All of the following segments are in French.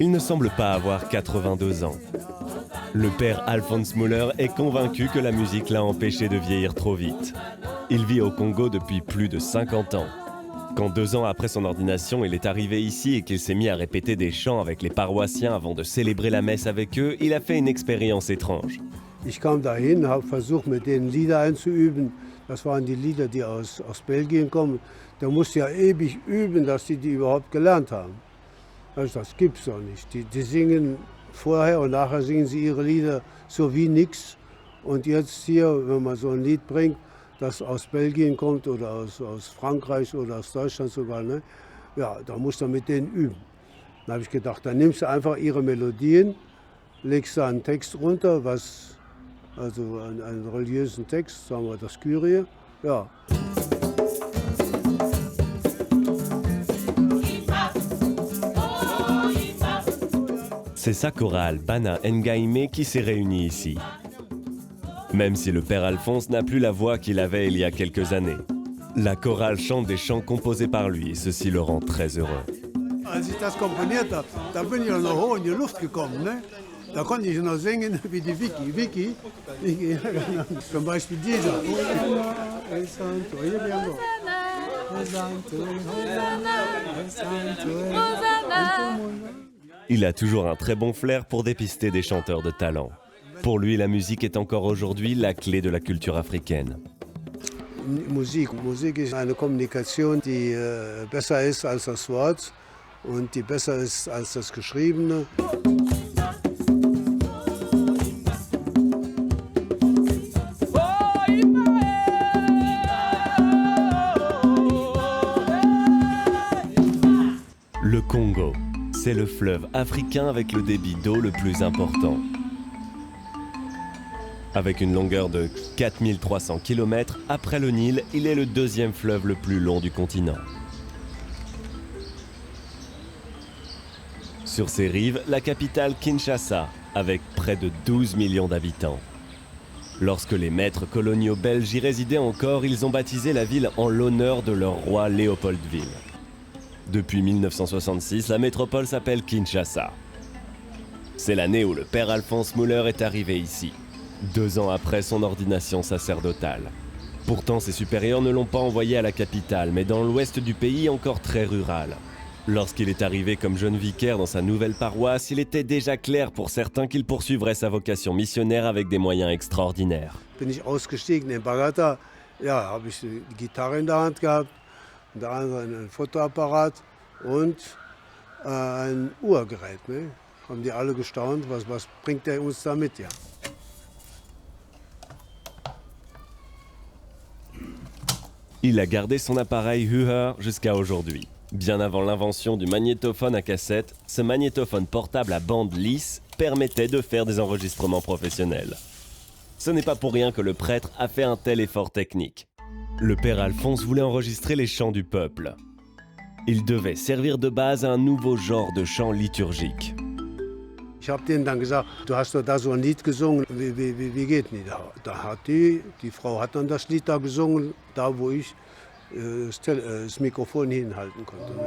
Il ne semble pas avoir 82 ans. Le père Alphonse Müller est convaincu que la musique l'a empêché de vieillir trop vite. Il vit au Congo depuis plus de 50 ans. Quand 2 ans après son ordination, il est arrivé ici et qu'il s'est mis à répéter des chants avec les paroissiens avant de célébrer la messe avec eux, il a fait une expérience étrange. Ich kam dahin, habe versucht, mit denen Lieder einzuüben. Das waren die Lieder, die aus Belgien kommen. Da musst du ja ewig üben, dass die überhaupt gelernt haben. Also das gibt's doch nicht. Die singen vorher und nachher singen sie ihre Lieder so wie nix. Und jetzt hier, wenn man so ein Lied bringt, das aus Belgien kommt oder aus Frankreich oder aus Deutschland sogar, ne? Ja, da musst du mit denen üben. Dann habe ich gedacht, dann nimmst du einfach ihre Melodien, legst da einen Text runter, also einen religiösen Text, sagen wir das Kyrie, ja. C'est sa chorale Bana Ngaïmé qui s'est réunie ici. Même si le père Alphonse n'a plus la voix qu'il avait il y a quelques années. La chorale chante des chants composés par lui et ceci le rend très heureux. Als ich das komponiert habe, da bin ich noch hoch in die Luft gekommen, ne? Da konnte ich noch singen wie die Vicky, zum Beispiel dieser. Il a toujours un très bon flair pour dépister des chanteurs de talent. Pour lui, la musique est encore aujourd'hui la clé de la culture africaine. Musik ist eine Kommunikation, die besser ist als das Wort und die besser ist als das Geschriebene. Le Congo, c'est le fleuve africain avec le débit d'eau le plus important. Avec une longueur de 4300 km, après le Nil, il est le deuxième fleuve le plus long du continent. Sur ses rives, la capitale Kinshasa, avec près de 12 millions d'habitants. Lorsque les maîtres coloniaux belges y résidaient encore, ils ont baptisé la ville en l'honneur de leur roi Léopoldville. Depuis 1966, la métropole s'appelle Kinshasa. C'est l'année où le père Alphonse Müller est arrivé ici, 2 ans après son ordination sacerdotale. Pourtant, ses supérieurs ne l'ont pas envoyé à la capitale, mais dans l'ouest du pays encore très rural. Lorsqu'il est arrivé comme jeune vicaire dans sa nouvelle paroisse, il était déjà clair pour certains qu'il poursuivrait sa vocation missionnaire avec des moyens extraordinaires. Bin ich ausgestiegen in Bagata, ja, habe ich die Gitarre in der Hand gehabt, in der anderen ein Fotoapparat und ein Uhrgerät. Ne? Haben die alle gestaunt, was bringt der uns da mit? Ja. Il a gardé son appareil Hüher jusqu'à aujourd'hui. Bien avant l'invention du magnétophone à cassette, ce magnétophone portable à bande lisse permettait de faire des enregistrements professionnels. Ce n'est pas pour rien que le prêtre a fait un tel effort technique. Le père Alphonse voulait enregistrer les chants du peuple. Il devait servir de base à un nouveau genre de chant liturgique. Ich habe denen dann gesagt, du hast doch da so ein Lied gesungen, wie geht denn da hat die Frau hat dann das Lied da gesungen, da wo ich das Mikrofon hinhalten konnte. Ne?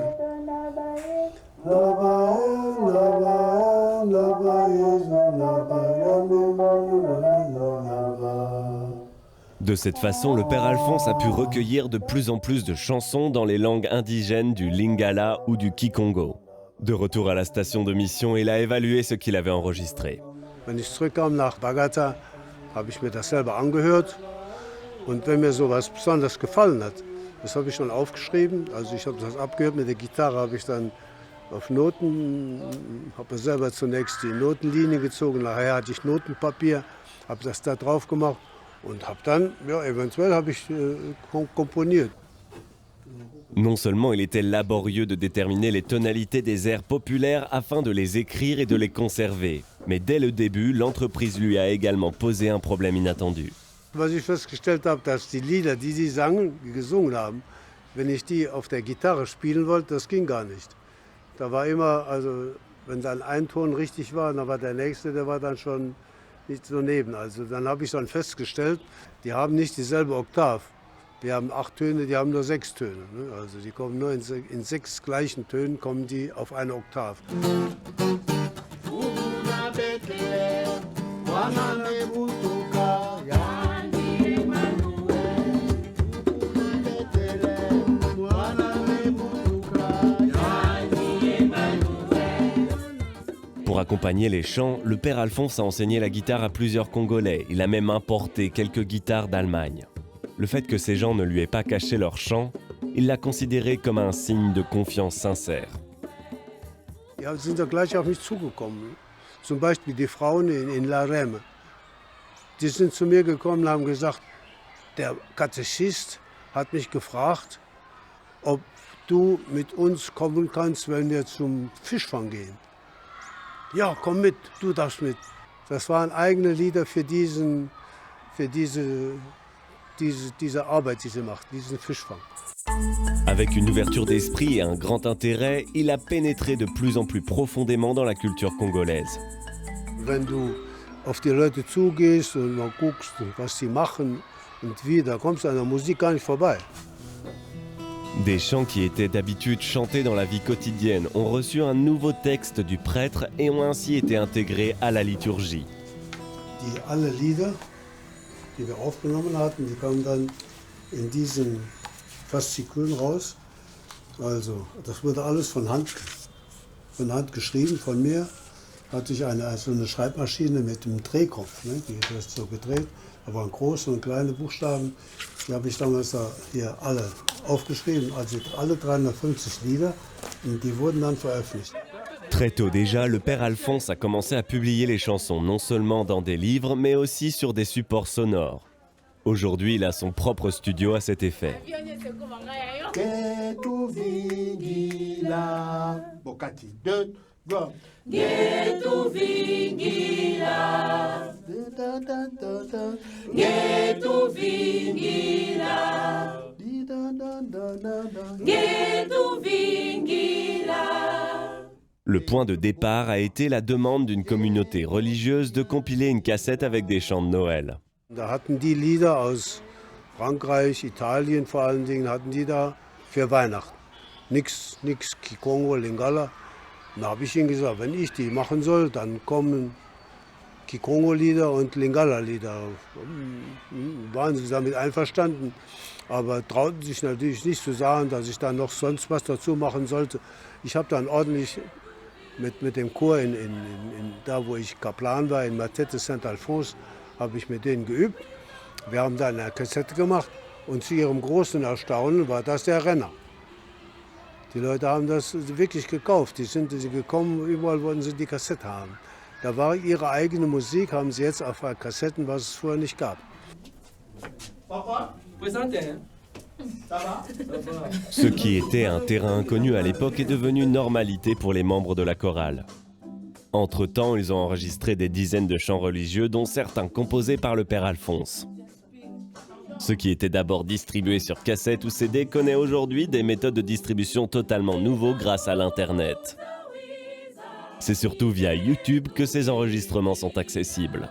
De cette façon, le père Alphonse a pu recueillir de plus en plus de chansons dans les langues indigènes du Lingala ou du Kikongo. De retour à la station de mission, il a évalué ce qu'il avait enregistré. Wenn ich zurückkam nach Bagata, habe ich mir das selber angehört. Und wenn mir sowas besonders gefallen hat, das habe ich schon aufgeschrieben. Also ich habe das abgehört, mit der Gitarre habe ich dann auf Noten, habe selber zunächst die Notenlinie gezogen, nachher hatte ich Notenpapier, habe das da drauf gemacht und habe dann, ja, eventuell habe ich komponiert. Non seulement il était laborieux de déterminer les tonalités des airs populaires afin de les écrire et de les conserver, mais dès le début, l'entreprise lui a également posé un problème inattendu. Was ich festgestellt habe, dass die Lieder, die sie gesungen haben, wenn ich die auf der Gitarre spielen wollte, das ging gar nicht. Da war immer, also wenn dann ein Ton richtig war, dann war der nächste, der war dann schon nicht so neben. Also dann habe ich dann festgestellt, die haben nicht dieselbe Oktav. Wir haben 8 Töne, die haben nur 6 Töne. Ne? Also die kommen nur in 6 gleichen Tönen kommen die auf eine Oktave. Pour accompagner les chants, le père Alphonse a enseigné la guitare à plusieurs Congolais. Il a même importé quelques guitares d'Allemagne. Le fait que ces gens ne lui aient pas caché leur chant, il l'a considéré comme un signe de confiance sincère. Ja, sie sind ja gleich auf mich zugekommen. Zum Beispiel die Frauen in La Reme. Die sind zu mir gekommen und haben gesagt, der Katechist hat mich gefragt, ob du mit uns kommen kannst, wenn wir zum Fischfang gehen. Ja, komm mit, du darfst mit. Das waren eigene Lieder für diese Arbeit, die sie macht, diesen Fischfang. Avec une ouverture d'esprit et un grand intérêt, il a pénétré de plus en plus profondément dans la culture congolaise. Wenn du auf die Leute zugehst und mal guckst, was sie machen und wie, da kommst du an der Musik gar nicht vorbei. Des chants qui étaient d'habitude chantés dans la vie quotidienne ont reçu un nouveau texte du prêtre et ont ainsi été intégrés à la liturgie. Alle Lieder, die wir aufgenommen hatten, die kamen dann in diesen Fasziküllen raus. Also, das wurde alles von Hand geschrieben, von mir. Hatte ich eine Schreibmaschine mit einem Drehkopf, ne? Die ist so gedreht. Da waren große und kleine Buchstaben. Die habe ich damals da hier alle aufgeschrieben, also alle 350 Lieder, und die wurden dann veröffentlicht. Très tôt déjà, le père Alphonse a commencé à publier les chansons non seulement dans des livres, mais aussi sur des supports sonores. Aujourd'hui, il a son propre studio à cet effet. Le point de départ a été la demande d'une communauté religieuse de compiler une cassette avec des chants de Noël. Da hatten die Lieder aus Frankreich, Italien vor allen Dingen, hatten die da für Weihnachten. Nix Kikongo, Lingala. Da habe ich ihnen gesagt, wenn ich die machen soll, dann kommen Kikongo-Lieder und Lingala-Lieder. Waren sie damit einverstanden, aber trauten sich natürlich nicht zu sagen, dass ich da noch sonst was dazu machen sollte. Ich habe dann ordentlich mit dem Chor, da wo ich Kaplan war, in Matete Saint-Alphonse, habe ich mit denen geübt. Wir haben da eine Kassette gemacht und zu ihrem großen Erstaunen war das der Renner. Die Leute haben das wirklich gekauft. Die sind gekommen, überall wollten sie die Kassette haben. Da war ihre eigene Musik, haben sie jetzt auf Kassetten, was es vorher nicht gab. Ce qui était un terrain inconnu à l'époque est devenu une normalité pour les membres de la chorale. Entre-temps, ils ont enregistré des dizaines de chants religieux, dont certains composés par le père Alphonse. Ce qui était d'abord distribué sur cassette ou CD connaît aujourd'hui des méthodes de distribution totalement nouveaux grâce à l'Internet. C'est surtout via YouTube que ces enregistrements sont accessibles.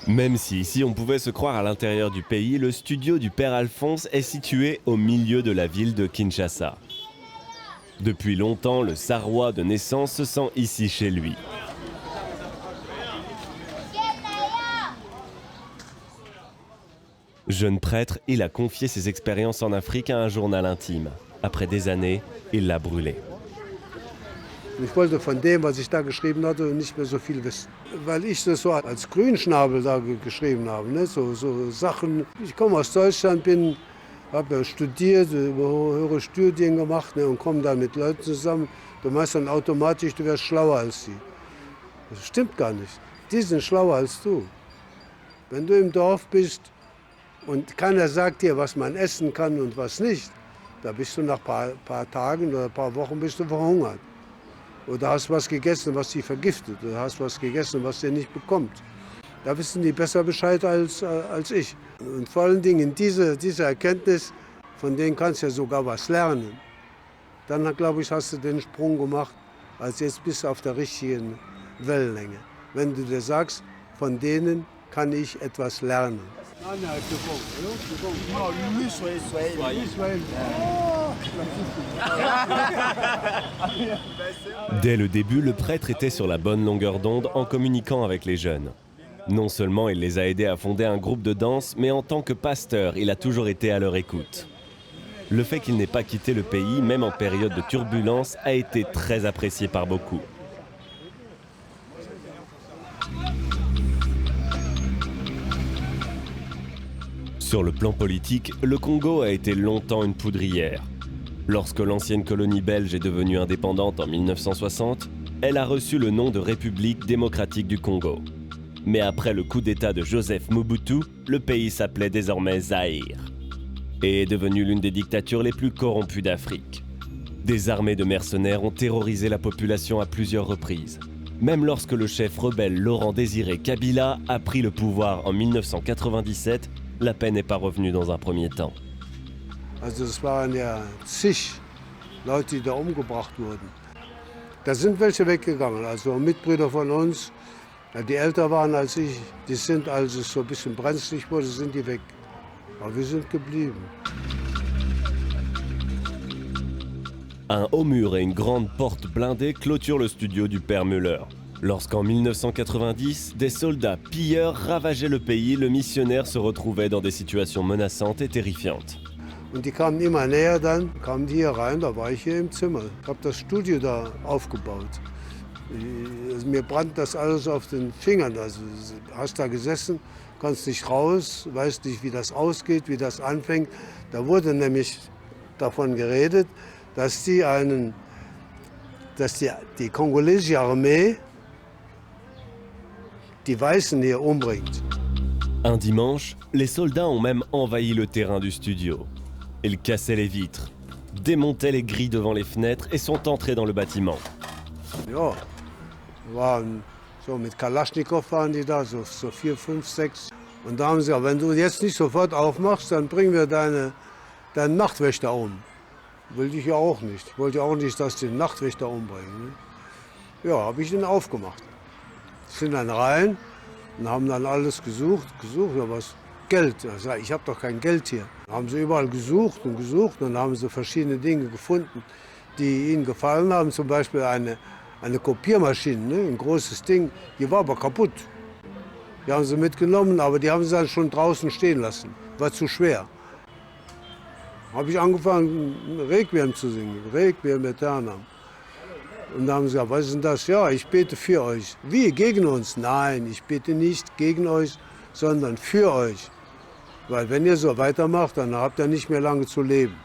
Même si ici on pouvait se croire à l'intérieur du pays, le studio du père Alphonse est situé au milieu de la ville de Kinshasa. Depuis longtemps, le Sarrois de naissance se sent ici chez lui. Jeune prêtre, il a confié ses expériences en Afrique à un journal intime. Après des années, il l'a brûlé. Ich wollte von dem, was ich da geschrieben hatte, nicht mehr so viel wissen. Weil ich das so als Grünschnabel da geschrieben habe. Ne? So Sachen. Ich komme aus Deutschland, habe studiert, höhere Studien gemacht, ne? Und komme da mit Leuten zusammen. Du meinst dann automatisch, du wärst schlauer als sie. Das stimmt gar nicht. Die sind schlauer als du. Wenn du im Dorf bist und keiner sagt dir, was man essen kann und was nicht, da bist du nach ein paar Tagen oder ein paar Wochen bist du verhungert. Oder hast was gegessen, was dich vergiftet. Oder hast was gegessen, was dir nicht bekommt. Da wissen die besser Bescheid als ich. Und vor allen Dingen diese Erkenntnis, von denen kannst du ja sogar was lernen. Dann, glaube ich, hast du den Sprung gemacht, als jetzt bist du auf der richtigen Wellenlänge. Wenn du dir sagst, von denen kann ich etwas lernen. Dès le début, le prêtre était sur la bonne longueur d'onde en communiquant avec les jeunes. Non seulement il les a aidés à fonder un groupe de danse, mais en tant que pasteur, il a toujours été à leur écoute. Le fait qu'il n'ait pas quitté le pays, même en période de turbulence, a été très apprécié par beaucoup. Sur le plan politique, le Congo a été longtemps une poudrière. Lorsque l'ancienne colonie belge est devenue indépendante en 1960, elle a reçu le nom de République démocratique du Congo. Mais après le coup d'État de Joseph Mobutu, le pays s'appelait désormais Zaïre et est devenu l'une des dictatures les plus corrompues d'Afrique. Des armées de mercenaires ont terrorisé la population à plusieurs reprises. Même lorsque le chef rebelle Laurent Désiré Kabila a pris le pouvoir en 1997, la paix n'est pas revenue dans un premier temps. Also es waren ja zig Leute, die da umgebracht wurden. Da sind welche weggegangen, also Mitbrüder von uns, die älter waren als ich, die sind, als es so ein bisschen brenzlig wurde, sind die weg. Aber wir sind geblieben. Un haut mur et une grande porte blindée clôturent le studio du père Müller. Lorsqu'en 1990, des soldats pilleurs ravageaient le pays, le missionnaire se retrouvait dans des situations menaçantes et terrifiantes. Und die kamen immer näher, dann kamen die hier rein, da war ich hier im Zimmer. Ich habe das Studio da aufgebaut. Mir brannt das alles auf den Fingern. Also hast da gesessen, kannst nicht raus, weißt nicht, wie das ausgeht, wie das anfängt. Da wurde nämlich davon geredet, dass die kongolesische Armee die Weißen hier umbringt. Un dimanche, les soldats ont même envahi le terrain du studio. Ils cassaient les vitres, démontaient les grilles devant les fenêtres et sont entrés dans le bâtiment. Ja, waren so mit Kalaschnikow waren die da, so 4, 5, 6. Und da haben sie gesagt, wenn du jetzt nicht sofort aufmachst, dann bringen wir deinen Nachtwächter um. Wollte ich ja auch nicht. Ich wollte ja auch nicht, dass die den Nachtwächter umbringen. Ne? Ja, habe ich den aufgemacht. Sind dann rein und haben dann alles gesucht, ja was, Geld. Ich habe doch kein Geld hier. Dann haben sie überall gesucht und dann haben sie verschiedene Dinge gefunden, die ihnen gefallen haben. Zum Beispiel eine Kopiermaschine, ne? Ein großes Ding, die war aber kaputt. Die haben sie mitgenommen, aber die haben sie dann schon draußen stehen lassen. War zu schwer. Habe ich angefangen, Requiem zu singen, Requiem Aeternam. Und dann haben sie gesagt, was ist denn das? Ja, ich bete für euch. Wie, gegen uns? Nein, ich bete nicht gegen euch, sondern für euch. Weil wenn ihr so weitermacht, dann habt ihr nicht mehr lange zu leben.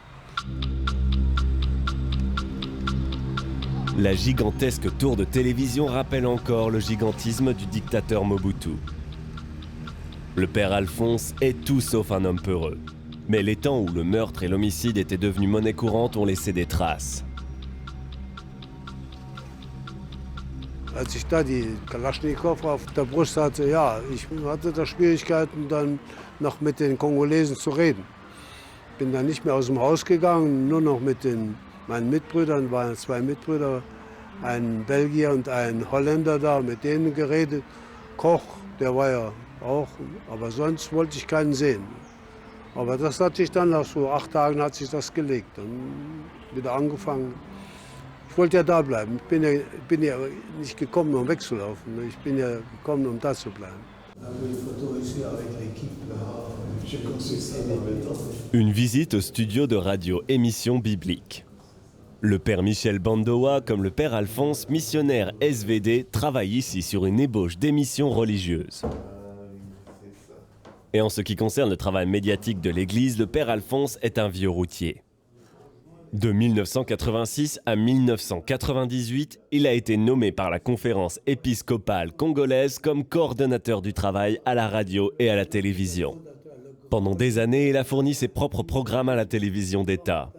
La gigantesque tour de télévision rappelle encore le gigantisme du dictateur Mobutu. Le père Alphonse est tout sauf un homme peureux. Mais les temps où le meurtre et l'homicide étaient devenus monnaie courante ont laissé des traces. Als ich da die Kalaschnikow auf der Brust hatte, ja, ich hatte da Schwierigkeiten, dann noch mit den Kongolesen zu reden. Bin dann nicht mehr aus dem Haus gegangen, nur noch mit meinen Mitbrüdern, waren 2 Mitbrüder, ein Belgier und ein Holländer da, mit denen geredet. Koch, der war ja auch, aber sonst wollte ich keinen sehen. Aber das hat sich dann nach so 8 Tagen hat sich das gelegt, dann wieder angefangen. Ich wollte ja da bleiben. Ich bin ja nicht gekommen, um wegzulaufen. Ich bin ja gekommen, um da zu bleiben. Une visite au studio de radio Émission Biblique. Le père Michel Bandoa, comme le père Alphonse, missionnaire SVD, travaille ici sur une ébauche d'émissions religieuses. Et en ce qui concerne le travail médiatique de l'Église, le père Alphonse est un vieux routier. De 1986 à 1998, il a été nommé par la conférence épiscopale congolaise comme coordonnateur du travail à la radio et à la télévision. Pendant des années, il a fourni ses propres programmes à la télévision d'État.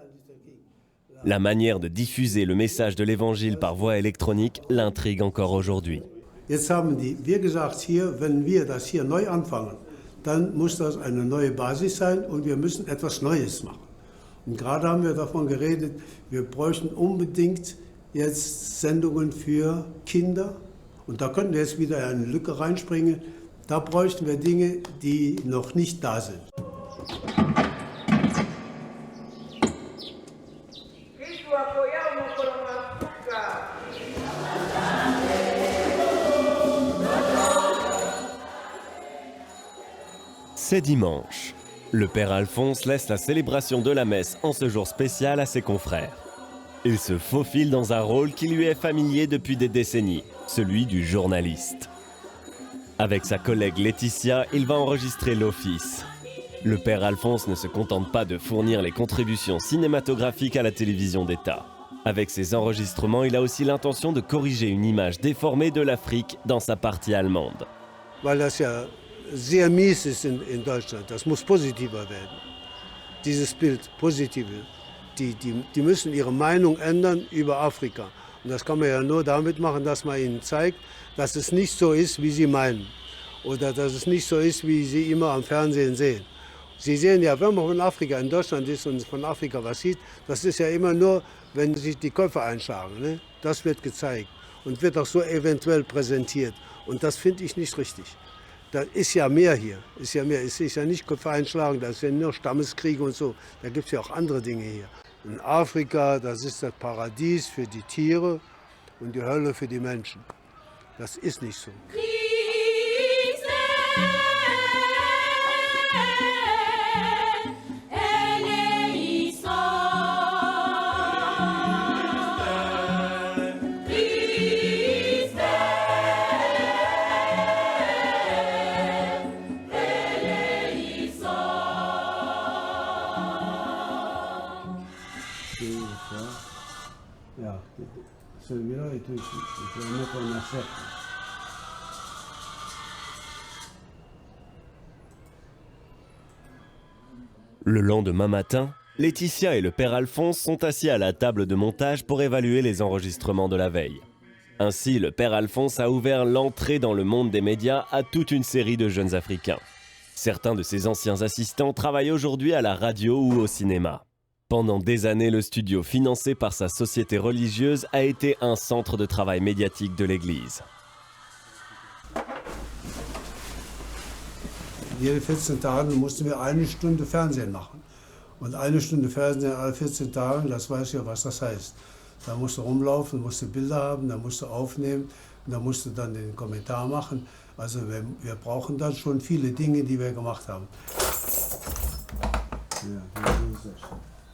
La manière de diffuser le message de l'Évangile par voie électronique l'intrigue encore aujourd'hui. Jetzt haben wir gesagt, hier, wenn wir das hier neu anfangen, dann muss das eine neue Basis sein und wir müssen etwas Neues machen. Und gerade haben wir davon geredet, wir bräuchten unbedingt jetzt Sendungen für Kinder. Und da könnten wir jetzt wieder in eine Lücke reinspringen. Da bräuchten wir Dinge, die noch nicht da sind. C'est dimanche. Le père Alphonse laisse la célébration de la messe en ce jour spécial à ses confrères. Il se faufile dans un rôle qui lui est familier depuis des décennies, celui du journaliste. Avec sa collègue Laetitia, il va enregistrer l'office. Le père Alphonse ne se contente pas de fournir les contributions cinématographiques à la télévision d'État. Avec ses enregistrements, il a aussi l'intention de corriger une image déformée de l'Afrique dans sa partie allemande. Weil das ja sehr mies ist in Deutschland. Das muss positiver werden. Dieses Bild, positive. Die müssen ihre Meinung ändern über Afrika. Und das kann man ja nur damit machen, dass man ihnen zeigt, dass es nicht so ist, wie sie meinen. Oder dass es nicht so ist, wie sie immer am Fernsehen sehen. Sie sehen ja, wenn man von Afrika in Deutschland ist und von Afrika was sieht, das ist ja immer nur, wenn sich die Köpfe einschlagen. Ne? Das wird gezeigt und wird auch so eventuell präsentiert. Und das finde ich nicht richtig. Da ist ja mehr hier. Ist ja mehr. Es ist ja nicht Köpfe einschlagen, das sind nur Stammeskriege und so. Da gibt es ja auch andere Dinge hier. In Afrika, das ist das Paradies für die Tiere und die Hölle für die Menschen. Das ist nicht so. Ja, celui-là est ici. Je vais le mettre en achat. Le lendemain matin, Laetitia et le père Alphonse sont assis à la table de montage pour évaluer les enregistrements de la veille. Ainsi, le père Alphonse a ouvert l'entrée dans le monde des médias à toute une série de jeunes Africains. Certains de ses anciens assistants travaillent aujourd'hui à la radio ou au cinéma. Pendant des années, le studio financé par sa société religieuse a été un centre de travail médiatique de l'Église. Jede 14 Tage mussten wir eine Stunde Fernsehen machen. Und eine Stunde Fernsehen alle 14 Tage, das weiß ja, was das heißt. Da musst du rumlaufen, musst du Bilder haben, da musst du aufnehmen, und da musst du dann den Kommentar machen. Also wir brauchen dann schon viele Dinge, die wir gemacht haben. Ja,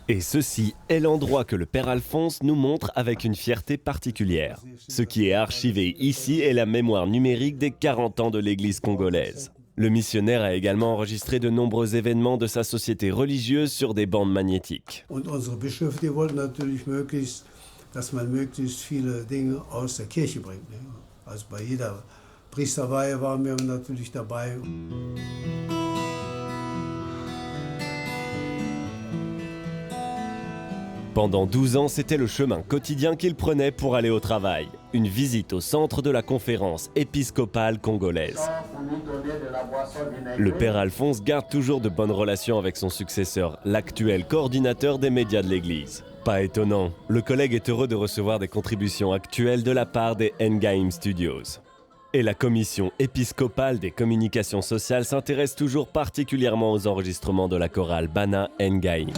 Et ceci est l'endroit que le père Alphonse nous montre avec une fierté particulière. Ce qui est archivé ici est la mémoire numérique des 40 ans de l'Église congolaise. Le missionnaire a également enregistré de nombreux événements de sa société religieuse sur des bandes magnétiques. Und unsere Bischöfe, die wollten natürlich möglichst, dass man möglichst viele Dinge aus der Kirche bringt. Ne? Also bei jeder Priesterweihe waren wir natürlich dabei. Pendant 12 ans, c'était le chemin quotidien qu'il prenait pour aller au travail. Une visite au centre de la conférence épiscopale congolaise. Le père Alphonse garde toujours de bonnes relations avec son successeur, l'actuel coordinateur des médias de l'Église. Pas étonnant, le collègue est heureux de recevoir des contributions actuelles de la part des Ngaïm Studios. Et la commission épiscopale des communications sociales s'intéresse toujours particulièrement aux enregistrements de la chorale Bana Ngaïm.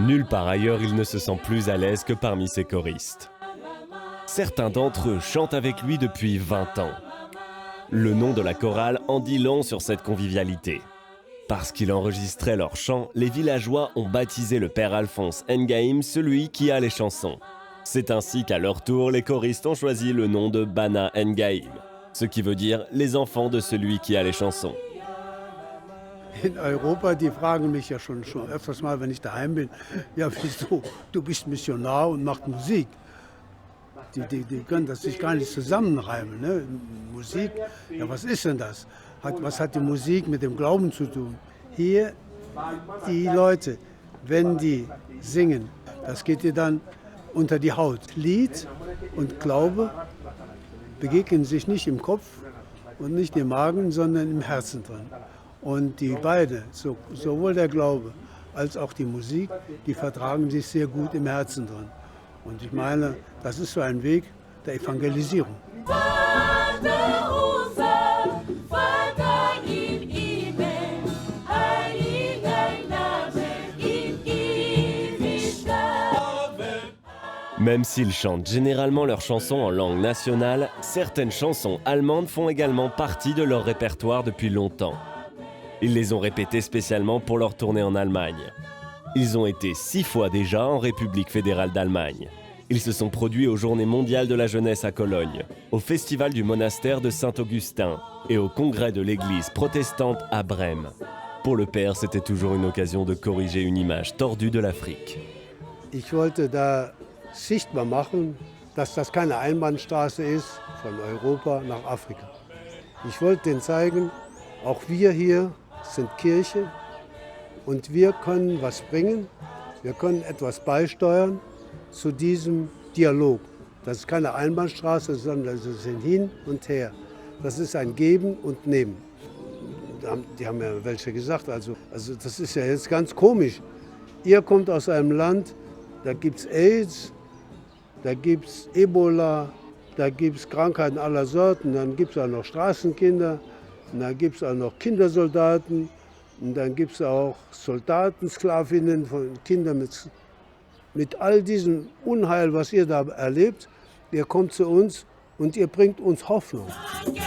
Nulle part ailleurs, il ne se sent plus à l'aise que parmi ses choristes. Certains d'entre eux chantent avec lui depuis 20 ans. Le nom de la chorale en dit long sur cette convivialité. Parce qu'il enregistrait leurs chants, les villageois ont baptisé le père Alphonse Ngaïm celui qui a les chansons. C'est ainsi qu'à leur tour, les choristes ont choisi le nom de Bana Ngaïm, ce qui veut dire les enfants de celui qui a les chansons. in Europa, die fragen mich ja schon öfters mal, wenn ich daheim bin, ja wieso, du bist Missionar und machst Musik. Die können das sich gar nicht zusammenreimen. Ne? Musik, ja was ist denn das? Was hat die Musik mit dem Glauben zu tun? Hier, die Leute, wenn die singen, das geht dir dann unter die Haut. Lied und Glaube begegnen sich nicht im Kopf und nicht im Magen, sondern im Herzen drin. Und die beiden, sowohl der Glaube als auch die Musik, die vertragen sich sehr gut im Herzen drin. Und ich meine, das ist so ein Weg der Evangelisierung. Vater unser, Vater im Himmel, heiliger Name in Ewigkeit. Même s'ils chantent généralement leurs chansons en langue nationale, certaines chansons allemandes font également partie de leur répertoire depuis longtemps. Ils les ont répétées spécialement pour leur tournée en Allemagne. Ils ont été 6 fois déjà en République fédérale d'Allemagne. Ils se sont produits aux Journées mondiales de la jeunesse à Cologne, au Festival du monastère de Saint-Augustin et au congrès de l'église protestante à Brême. Pour le père, c'était toujours une occasion de corriger une image tordue de l'Afrique. Ich wollte da sichtbar machen, dass das keine Einbahnstraße ist von Europa nach Afrika. Ich wollte denen zeigen, auch wir hier sind Kirche und wir können was bringen, wir können etwas beisteuern zu diesem Dialog. Das ist keine Einbahnstraße, sondern es ist ein Hin und Her. Das ist ein Geben und Nehmen. Die haben ja welche gesagt, also das ist ja jetzt ganz komisch. Ihr kommt aus einem Land, da gibt es AIDS, da gibt es Ebola, da gibt es Krankheiten aller Sorten, dann gibt es auch noch Straßenkinder, und dann gibt es auch noch Kindersoldaten, und dann gibt es auch Soldaten, Sklavinnen von Kindern mit all diesem Unheil, was ihr da erlebt. Ihr kommt zu uns und ihr bringt uns Hoffnung. Danke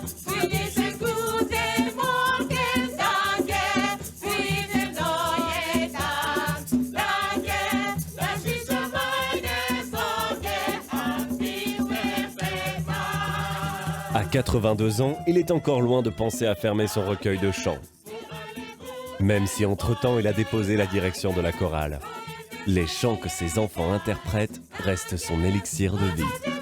für diese gute Morgen, danke für den neuen Tag. Danke, dass ich so meine Sorge an dich befreit. À 82 ans, il est encore loin de penser à fermer son recueil de chants. Même si entre-temps il a déposé la direction de la chorale. Les chants que ses enfants interprètent restent son élixir de vie.